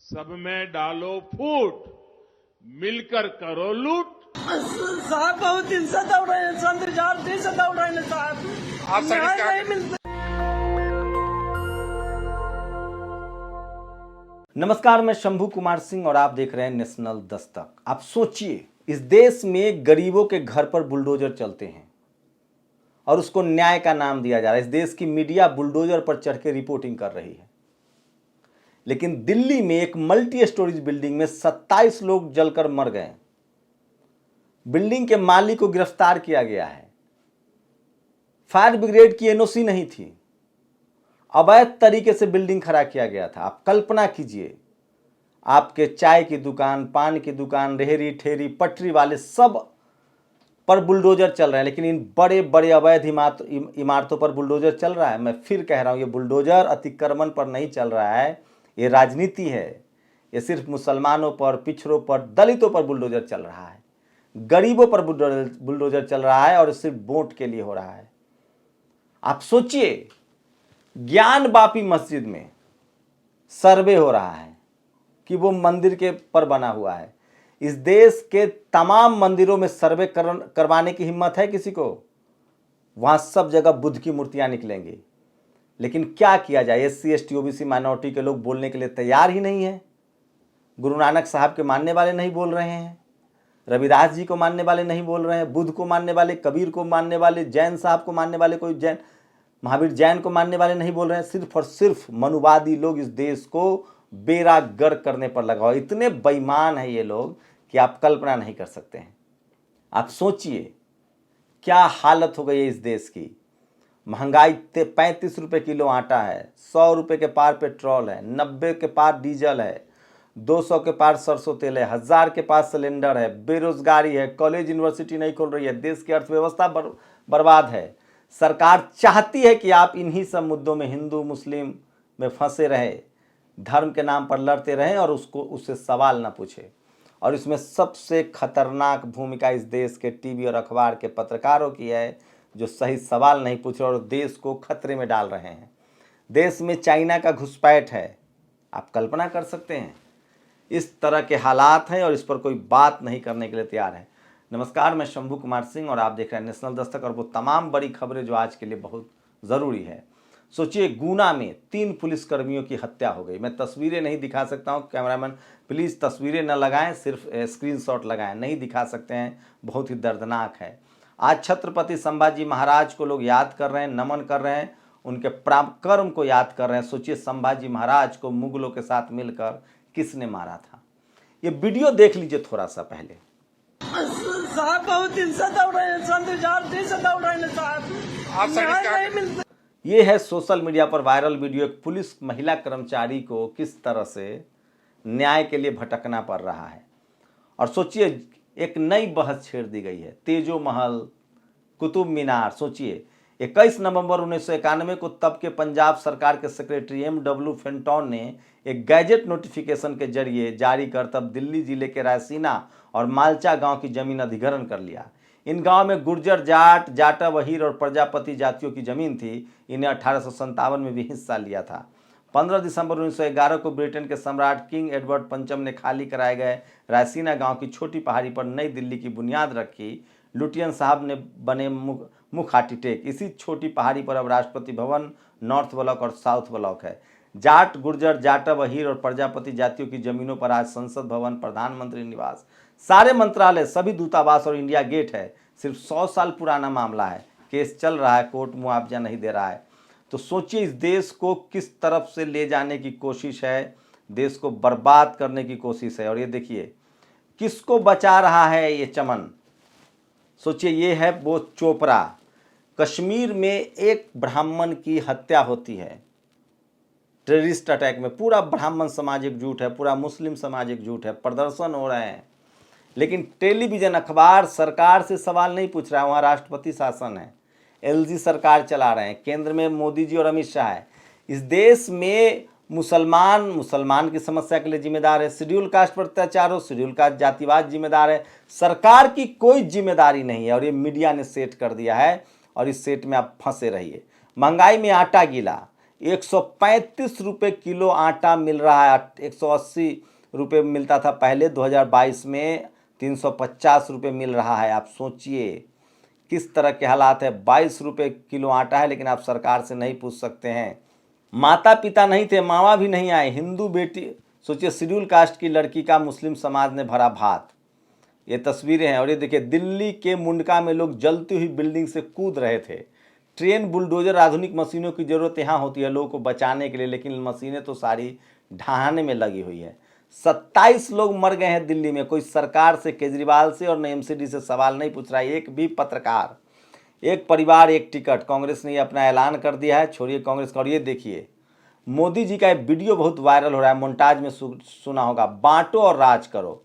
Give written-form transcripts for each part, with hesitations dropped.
सब में डालो फूट, मिलकर करो लूट। साहब बहुत दिन से दौड़ रहे हैं, संत चार दिन से दौड़ रहे हैं साहब, आप न्याय नहीं मिलता। नमस्कार, मैं शंभू कुमार सिंह और आप देख रहे हैं नेशनल दस्तक। आप सोचिए, इस देश में गरीबों के घर पर बुलडोजर चलते हैं और उसको न्याय का नाम दिया जा रहा है। इस देश की मीडिया बुलडोजर पर चढ़ के रिपोर्टिंग कर रही है, लेकिन दिल्ली में एक मल्टी स्टोरेज बिल्डिंग में 27 लोग जलकर मर गए। बिल्डिंग के मालिक को गिरफ्तार किया गया है। फायर ब्रिगेड की एनओसी नहीं थी, अवैध तरीके से बिल्डिंग खड़ा किया गया था। आप कल्पना कीजिए, आपके चाय की दुकान, पान की दुकान, रेहड़ी ठेरी, पटरी वाले सब पर बुलडोजर चल रहे हैं, लेकिन इन बड़े बड़े अवैध इमारतों पर बुलडोजर चल रहा है। मैं फिर कह रहा हूं, ये बुलडोजर अतिक्रमण पर नहीं चल रहा है, ये राजनीति है। ये सिर्फ मुसलमानों पर, पिछड़ों पर, दलितों पर बुलडोजर चल रहा है, गरीबों पर बुलडोजर चल रहा है, और सिर्फ वोट के लिए हो रहा है। आप सोचिए, ज्ञान वापी मस्जिद में सर्वे हो रहा है कि वो मंदिर के पर बना हुआ है। इस देश के तमाम मंदिरों में सर्वे करवाने की हिम्मत है किसी को? वहां सब जगह बुद्ध की मूर्तियां निकलेंगी, लेकिन क्या किया जाए, एससी एसटी ओबीसी माइनॉरिटी के लोग बोलने के लिए तैयार ही नहीं है। गुरु नानक साहब के मानने वाले नहीं बोल रहे हैं, रविदास जी को मानने वाले नहीं बोल रहे हैं, बुद्ध को मानने वाले, कबीर को मानने वाले, जैन साहब को मानने वाले, कोई जैन महावीर जैन को मानने वाले नहीं बोल रहे हैं। सिर्फ और सिर्फ मनुवादी लोग इस देश को बेड़ा गर्क करने पर लगा हुआ। इतने बेईमान हैं ये लोग कि आप कल्पना नहीं कर सकते हैं। आप सोचिए क्या हालत हो गई है इस देश की। महंगाई 35 रुपये किलो आटा है, 100 रुपये के पार पेट्रोल है, 90 के पार डीजल है, 200 के पार सरसों तेल है, 1000 के पास सिलेंडर है, बेरोजगारी है, कॉलेज यूनिवर्सिटी नहीं खुल रही है, देश की अर्थव्यवस्था बर्बाद है। सरकार चाहती है कि आप इन्हीं सब मुद्दों में, हिंदू मुस्लिम में फंसे रहे, धर्म के नाम पर लड़ते रहें और उससे सवाल ना पूछे। और इसमें सबसे खतरनाक भूमिका इस देश के टीवी और अखबार के पत्रकारों की है, जो सही सवाल नहीं पूछ रहे और देश को खतरे में डाल रहे हैं। देश में चाइना का घुसपैठ है, आप कल्पना कर सकते हैं। इस तरह के हालात हैं और इस पर कोई बात नहीं करने के लिए तैयार है। नमस्कार, मैं शंभू कुमार सिंह और आप देख रहे हैं नेशनल दस्तक और वो तमाम बड़ी खबरें जो आज के लिए बहुत ज़रूरी है। सोचिए, गुना में 3 पुलिसकर्मियों की हत्या हो गई। मैं तस्वीरें नहीं दिखा सकता हूं, कैमरामैन प्लीज़ तस्वीरें न लगाएं, सिर्फ स्क्रीनशॉट लगाएं, नहीं दिखा सकते हैं, बहुत ही दर्दनाक है। आज छत्रपति संभाजी महाराज को लोग याद कर रहे हैं, नमन कर रहे हैं, उनके पराक्रम को याद कर रहे हैं। सोचिए, संभाजी महाराज को मुगलों के साथ मिलकर किसने मारा था। ये वीडियो देख लीजिए थोड़ा सा पहले। साहब बहुत दिन से दौड़ रहे हैं, संत चार दिन से दौड़ रहे हैं साहब, न्याय नहीं मिलता। ये है सोशल मीडिया पर वायरल वीडियो, एक पुलिस महिला कर्मचारी को किस तरह से न्याय के लिए भटकना पड़ रहा है। और सोचिए, एक नई बहस छेड़ दी गई है, तेजो महल, कुतुब मीनार। सोचिए, 21 नवंबर 1991 को तब के पंजाब सरकार के सेक्रेटरी MW फेंटन ने एक गैजेट नोटिफिकेशन के जरिए जारी कर तब दिल्ली जिले के रायसीना और मालचा गांव की जमीन अधिग्रहण कर लिया। इन गांव में गुर्जर, जाट, जाटा, वहीर और प्रजापति जातियों की जमीन थी। इन्हें 1857 में भी हिस्सा लिया था। 15 दिसंबर 1911 को ब्रिटेन के सम्राट किंग एडवर्ड पंचम ने खाली कराए गए रायसीना गांव की छोटी पहाड़ी पर नई दिल्ली की बुनियाद रखी। लुटियन साहब ने बने मुख्य आर्किटेक्ट। इसी छोटी पहाड़ी पर अब राष्ट्रपति भवन, नॉर्थ ब्लॉक और साउथ ब्लॉक है। जाट, गुर्जर, जाटा, वहीर और प्रजापति जातियों की जमीनों पर आज संसद भवन, प्रधानमंत्री निवास, सारे मंत्रालय, सभी दूतावास और इंडिया गेट है। सिर्फ 100 साल पुराना मामला है, केस चल रहा है, कोर्ट मुआवजा नहीं दे रहा है। तो सोचिए, इस देश को किस तरफ से ले जाने की कोशिश है, देश को बर्बाद करने की कोशिश है। और ये देखिए किसको बचा रहा है ये चमन। सोचिए, ये है वो चोपड़ा। कश्मीर में एक ब्राह्मण की हत्या होती है टेररिस्ट अटैक में। पूरा ब्राह्मण समाज एकजुट है, पूरा मुस्लिम समाज एकजुट है, प्रदर्शन हो रहे हैं, लेकिन टेलीविजन, अखबार सरकार से सवाल नहीं पूछ रहा है। वहाँ राष्ट्रपति शासन है, LG सरकार चला रहे हैं, केंद्र में मोदी जी और अमित शाह है। इस देश में मुसलमान की समस्या के लिए जिम्मेदार है, शेड्यूल कास्ट पर अत्याचार हो, शेड्यूल कास्ट जातिवाद जिम्मेदार है। सरकार की कोई जिम्मेदारी नहीं है और ये मीडिया ने सेट कर दिया है और इस सेट में आप फंसे रहिए। महंगाई में आटा गीला, 135 रुपये किलो आटा मिल रहा है। 180 रुपये मिलता था पहले, 2022 में 350 रुपये मिल रहा है। आप सोचिए किस तरह के हालात है। 22 रुपये किलो आटा है, लेकिन आप सरकार से नहीं पूछ सकते हैं। माता पिता नहीं थे, मामा भी नहीं आए। हिंदू बेटी, सोचिए शेड्यूल कास्ट की लड़की का मुस्लिम समाज ने भरा भात। ये तस्वीरें हैं। और ये देखिए दिल्ली के मुंडका में लोग जलती हुई बिल्डिंग से कूद रहे थे। ट्रेन, बुलडोजर, आधुनिक मशीनों की ज़रूरत यहाँ होती है लोगों को बचाने के लिए, लेकिन मशीनें तो सारी ढहाने में लगी हुई है। 27 लोग मर गए हैं दिल्ली में। कोई सरकार से, केजरीवाल से और न एमसीडी से सवाल नहीं पूछ रहा है, एक भी पत्रकार। एक परिवार एक टिकट, कांग्रेस ने अपना ऐलान कर दिया है। छोड़िए कांग्रेस का। और ये देखिए मोदी जी का एक वीडियो बहुत वायरल हो रहा है, मोन्टाज में सुना होगा, बांटो और राज करो।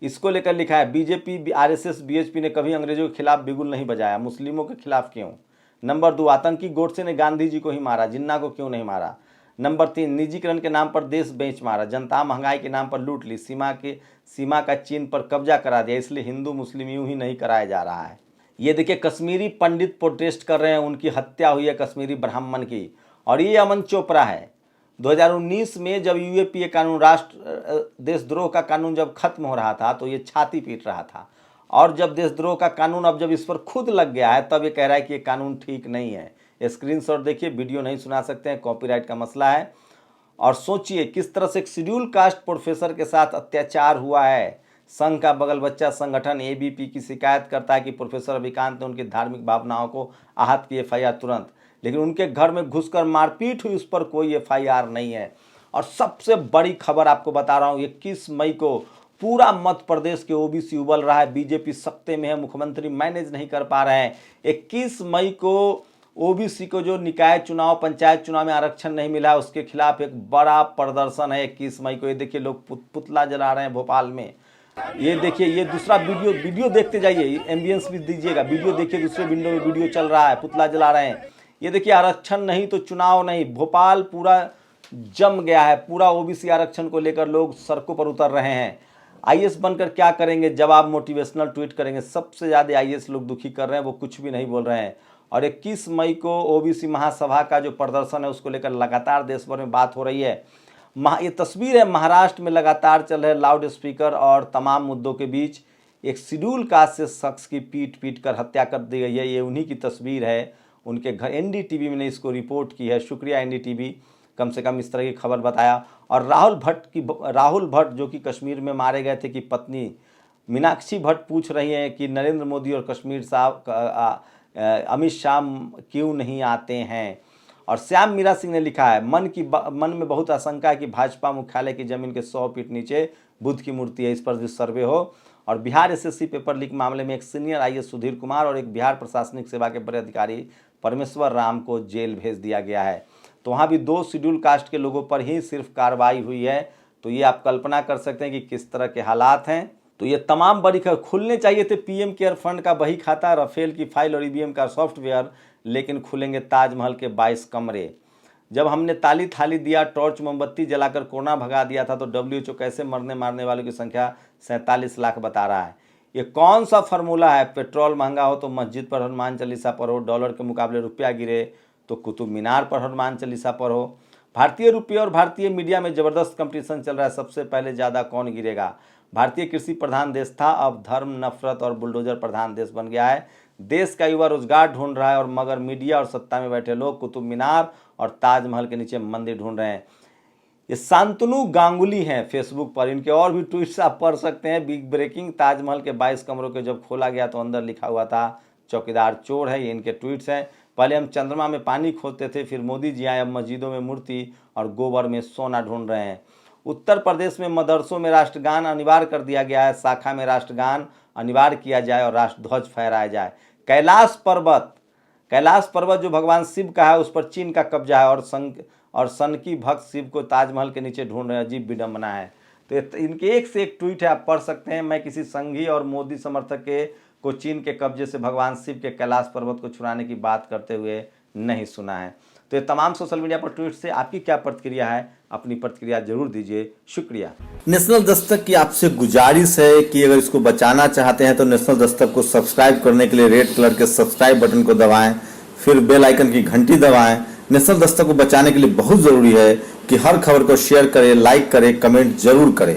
इसको लेकर लिखा है बीजेपी, आरएसएस, बीएचपी ने कभी अंग्रेजों के खिलाफ बिगुल नहीं बजाया, मुस्लिमों के खिलाफ क्यों? नंबर 2, आतंकी गोडसे ने गांधी जी को ही मारा, जिन्ना को क्यों नहीं मारा? नंबर 3, निजीकरण के नाम पर देश बेच मारा, जनता महंगाई के नाम पर लूट ली, सीमा का चीन पर कब्जा करा दिया, इसलिए हिंदू मुस्लिम यूं ही नहीं कराया जा रहा है। ये देखिए कश्मीरी पंडित प्रोटेस्ट कर रहे हैं, उनकी हत्या हुई है कश्मीरी ब्राह्मण की। और ये अमन चोपड़ा है। 2019 में जब यूएपीए कानून, राष्ट्र देशद्रोह का कानून जब खत्म हो रहा था तो ये छाती पीट रहा था। और जब देशद्रोह का कानून अब जब इस पर खुद लग गया है तब ये कह रहा है कि ये कानून ठीक नहीं है। स्क्रीनशॉट देखिए, वीडियो नहीं सुना सकते हैं, कॉपीराइट का मसला है। और सोचिए किस तरह से एक शेड्यूल कास्ट प्रोफेसर के साथ अत्याचार हुआ है। संघ का बगल बच्चा संगठन एबीपी की शिकायत करता है कि प्रोफेसर अभिकांत ने उनकी धार्मिक भावनाओं को आहत की, एफआईआर तुरंत। लेकिन उनके घर में घुसकर मारपीट हुई, उस पर कोई एफआईआर नहीं है। और सबसे बड़ी खबर आपको बता रहा हूँ, 21 मई को पूरा मध्य प्रदेश के ओबीसी उबल रहा है। बीजेपी सत्ते में है, मुख्यमंत्री मैनेज नहीं कर पा रहे हैं। 21 मई को ओबीसी को जो निकाय चुनाव, पंचायत चुनाव में आरक्षण नहीं मिला, उसके खिलाफ एक बड़ा प्रदर्शन है 21 मई को। ये देखिए लोग पुतला जला रहे हैं भोपाल में। ये देखिए, ये दूसरा वीडियो देखते जाइए, एम्बियंस भी दीजिएगा। वीडियो देखिए, दूसरे विंडो में वीडियो चल रहा है, पुतला जला रहे हैं। ये देखिए आरक्षण नहीं तो चुनाव नहीं, भोपाल पूरा जम गया है। पूरा ओबीसी आरक्षण को लेकर लोग सड़कों पर उतर रहे हैं। आईएएस बनकर क्या करेंगे जब आप मोटिवेशनल ट्वीट करेंगे? सबसे ज़्यादा आईएएस लोग दुखी कर रहे हैं, वो कुछ भी नहीं बोल रहे हैं। और 21 मई को ओबीसी महासभा का जो प्रदर्शन है उसको लेकर लगातार देश भर में बात हो रही है। ये तस्वीर है महाराष्ट्र में लगातार चल रहे लाउड स्पीकर और तमाम मुद्दों के बीच एक शेड्यूल कास्ट से शख्स की पीट कर हत्या कर दी गई है। ये उन्हीं की तस्वीर है, उनके घर। एनडीटीवी ने इसको रिपोर्ट की है, शुक्रिया एनडीटीवी, कम से कम इस तरह की खबर बताया। और राहुल भट्ट जो कि कश्मीर में मारे गए थे, कि पत्नी मीनाक्षी भट्ट पूछ रही हैं कि नरेंद्र मोदी और कश्मीर साहब अमित शाह क्यों नहीं आते हैं। और श्याम मीरा सिंह ने लिखा है, मन में बहुत आशंका है कि भाजपा मुख्यालय की जमीन के 100 फीट नीचे बुद्ध की मूर्ति है, इस पर भी सर्वे हो। और बिहार एसएससी पेपर लीक मामले में एक सीनियर आईएएस सुधीर कुमार और एक बिहार प्रशासनिक सेवा के बड़े अधिकारी परमेश्वर राम को जेल भेज दिया गया है। तो वहाँ भी 2 शेड्यूल कास्ट के लोगों पर ही सिर्फ कार्रवाई हुई है। तो ये आप कल्पना कर सकते हैं कि किस तरह के हालात हैं। तो ये तमाम बड़ी खबर। खुलने चाहिए थे पीएम केयर फंड का बही खाता, राफेल की फाइल और ईवीएम का सॉफ्टवेयर, लेकिन खुलेंगे ताजमहल के 22 कमरे। जब हमने ताली थाली दिया, टॉर्च मोमबत्ती जलाकर कोरोना भगा दिया था, तो डब्ल्यूएचओ कैसे मारने वालों की संख्या 47 लाख बता रहा है। ये कौन सा फार्मूला है? पेट्रोल महंगा हो तो मस्जिद पर हनुमान चालीसा पढ़ो, डॉलर के मुकाबले रुपया गिरे तो कुतुब मीनार पर हनुमान चालीसा पढ़ो। भारतीय रुपये और भारतीय मीडिया में जबरदस्त कंपटीशन चल रहा है, सबसे पहले ज़्यादा कौन गिरेगा। भारतीय कृषि प्रधान देश था, अब धर्म, नफरत और बुलडोजर प्रधान देश बन गया है। देश का युवा रोजगार ढूंढ रहा है, और मगर मीडिया और सत्ता में बैठे लोग कुतुब मीनार और ताजमहल के नीचे मंदिर ढूंढ रहे हैं। ये शांतनु गांगुली हैं फेसबुक पर, इनके और भी ट्वीट्स आप पढ़ सकते हैं। बिग ब्रेकिंग, ताजमहल के 22 कमरों के जब खोला गया तो अंदर लिखा हुआ था चौकीदार चोर है। ये इनके ट्वीट्स हैं। पहले हम चंद्रमा में पानी खोदते थे, फिर मोदी जी आए, अब मस्जिदों में मूर्ति और गोबर में सोना ढूंढ रहे हैं। उत्तर प्रदेश में मदरसों में राष्ट्रगान अनिवार्य कर दिया गया है, शाखा में राष्ट्रगान अनिवार्य किया जाए और राष्ट्रध्वज फहराया जाए। कैलाश पर्वत जो भगवान शिव का है, उस पर चीन का कब्जा है, और सनकी भक्त शिव को ताजमहल के नीचे ढूंढ रहे हैं। अजीब विडंबना है। तो इनके एक से एक ट्वीट है, आप पढ़ सकते हैं। मैं किसी संघी और मोदी समर्थक को चीन के कब्जे से भगवान शिव के कैलाश पर्वत को छुड़ाने की बात करते हुए नहीं सुना है। तो ये तमाम सोशल मीडिया पर ट्वीट से आपकी क्या प्रतिक्रिया है? अपनी प्रतिक्रिया जरूर दीजिए। शुक्रिया। नेशनल दस्तक की आपसे गुजारिश है कि अगर इसको बचाना चाहते हैं तो नेशनल दस्तक को सब्सक्राइब करने के लिए रेड कलर के सब्सक्राइब बटन को दबाएं, फिर बेल आइकन की घंटी दबाएं, नेशनल दस्तक को बचाने के लिए बहुत जरूरी है कि हर खबर को शेयर करें, लाइक करें, कमेंट जरूर करें।